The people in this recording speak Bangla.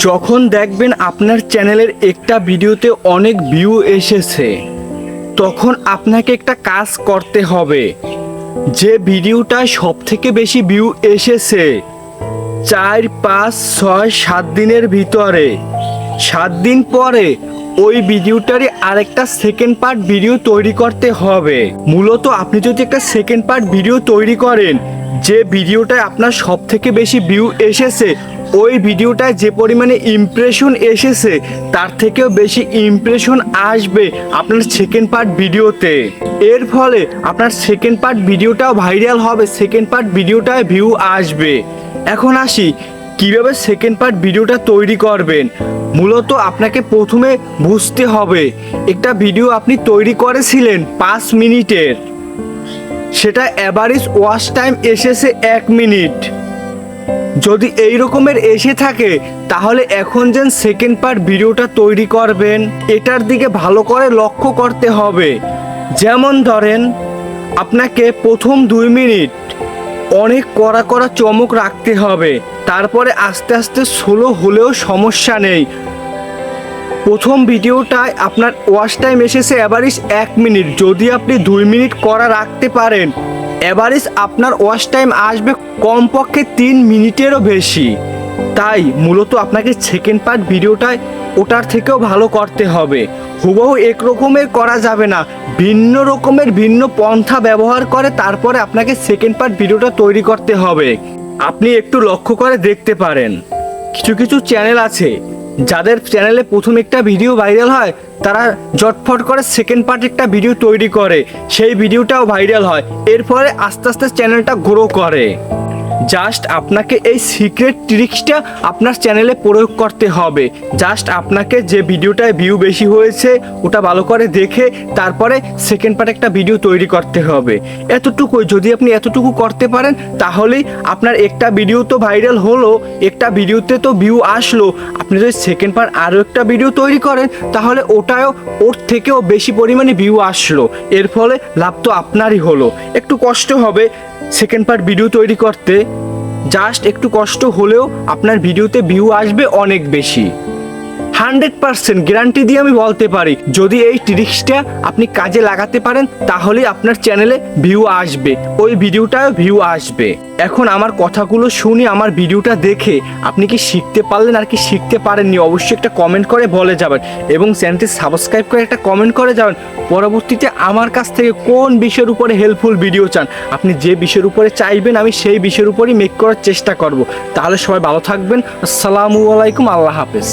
যখন দেখবেন আপনার চ্যানেলের একটা ভিডিওতে অনেক ভিউ এসেছে, তখন আপনাকে একটা কাজ করতে হবে। যে ভিডিওটা সবথেকে বেশি ভিউ এসেছে 4, 5, 6, 7 দিনের ভিতরে, 7 দিন পরে ওই ভিডিওটারই আরেকটা সেকেন্ড পার্ট ভিডিও তৈরি করতে হবে। মূলত আপনি যদি একটা সেকেন্ড পার্ট ভিডিও তৈরি করেন, যে ভিডিওটায় আপনার সবথেকে বেশি ভিউ এসেছে, ওই ভিডিওটায় যে পরিমাণে ইমপ্রেশন এসেছে তার থেকেও বেশি ইমপ্রেশন আসবে আপনার সেকেন্ড পার্ট ভিডিওতে। এর ফলে আপনার সেকেন্ড পার্ট ভিডিওটাও ভাইরাল হবে, সেকেন্ড পার্ট ভিডিওটায় ভিউ আসবে। এখন আসি কিভাবে সেকেন্ড পার্ট ভিডিওটা তৈরি করবেন। মূলত আপনাকে প্রথমে বুঝতে হবে, একটা ভিডিও আপনি তৈরি করেছিলেন 5 মিনিটের, সেটা অ্যাভারেজ ওয়াচ টাইম এসেছে 1 মিনিট। যদি এই রকমের এসে থাকে তাহলে এখন যেন সেকেন্ড পার্ট ভিডিওটা তৈরি করবেন, এটার দিকে ভালো করে লক্ষ্য করতে হবে। যেমন ধরেন, আপনাকে প্রথম 2 মিনিট অনেক কড়া কড়া চমক রাখতে হবে, তারপরে আস্তে আস্তে স্লো হলেও সমস্যা নেই। প্রথম ভিডিওটায় আপনার ওয়াচ টাইম এসেছে অ্যাভারেজ 1 মিনিট, যদি আপনি 2 মিনিট কড়া রাখতে পারেন, অ্যাভারেজ আপনার ওয়াচ টাইম আসবে কমপক্ষে 3 মিনিটেরও বেশি। তাই মূলত আপনাকে সেকেন্ড পার্ট ভিডিওটায় ওটার থেকেও ভালো করতে হবে। হুবহু এক রকমের করা যাবে না, ভিন্ন রকমের ভিন্ন পন্থা ব্যবহার করে তারপরে আপনাকে সেকেন্ড পার্ট ভিডিওটা তৈরি করতে হবে। আপনি একটু লক্ষ্য করে দেখতে পারেন, কিছু কিছু চ্যানেল আছে যাদের চ্যানেলে প্রথম একটা ভিডিও ভাইরাল হয়, তারা জটফট করে সেকেন্ড পার্ট একটা ভিডিও তৈরি করে, সেই ভিডিওটাও ভাইরাল হয়, এর ফলে আস্তে আস্তে চ্যানেলটা গ্রো করে। জাস্ট আপনাকে এই সিক্রেট ট্রিক্সটা আপনার চ্যানেলে প্রয়োগ করতে হবে। জাস্ট আপনাকে যে ভিডিওটায় ভিউ বেশি হয়েছে ওটা ভালো করে দেখে তারপরে সেকেন্ড পার্ট একটা ভিডিও তৈরি করতে হবে। এতটুকুই, যদি আপনি এতটুকু করতে পারেন তাহলেই আপনার একটা ভিডিও তো ভাইরাল হলো, একটা ভিডিওতে তো ভিউ আসলো। আপনি যদি সেকেন্ড পার্ট আরও একটা ভিডিও তৈরি করেন তাহলে ওটাও ওর থেকেও বেশি পরিমাণে ভিউ আসলো, এর ফলে লাভ তো আপনারই হলো। একটু কষ্ট হবে সেকেন্ড পার্ট ভিডিও তৈরি করতে, জাস্ট একটু কষ্ট হলেও আপনার ভিডিওতে ভিউ আসবে অনেক বেশি। 100% গ্যারান্টি দিয়ে আমি বলতে পারি, যদি এই ট্রিক্সটা আপনি কাজে লাগাতে পারেন তাহলেই আপনার চ্যানেলে ভিউ আসবে, ওই ভিডিওটাও ভিউ আসবে। এখন আমার কথাগুলো শুনে, আমার ভিডিওটা দেখে আপনি কি শিখতে পারলেন আর কি শিখতে পারেননি, অবশ্যই একটা কমেন্ট করে বলে যাবেন এবং চ্যানেলটি সাবস্ক্রাইব করে একটা কমেন্ট করে যাবেন। পরবর্তীতে আমার কাছ থেকে কোন বিষয়ের উপরে হেল্পফুল ভিডিও চান, আপনি যে বিষয়ের উপরে চাইবেন আমি সেই বিষয়ের উপরই মেক করার চেষ্টা করব। তাহলে সবাই ভালো থাকবেন। আসসালামু আলাইকুম, আল্লাহ হাফেজ।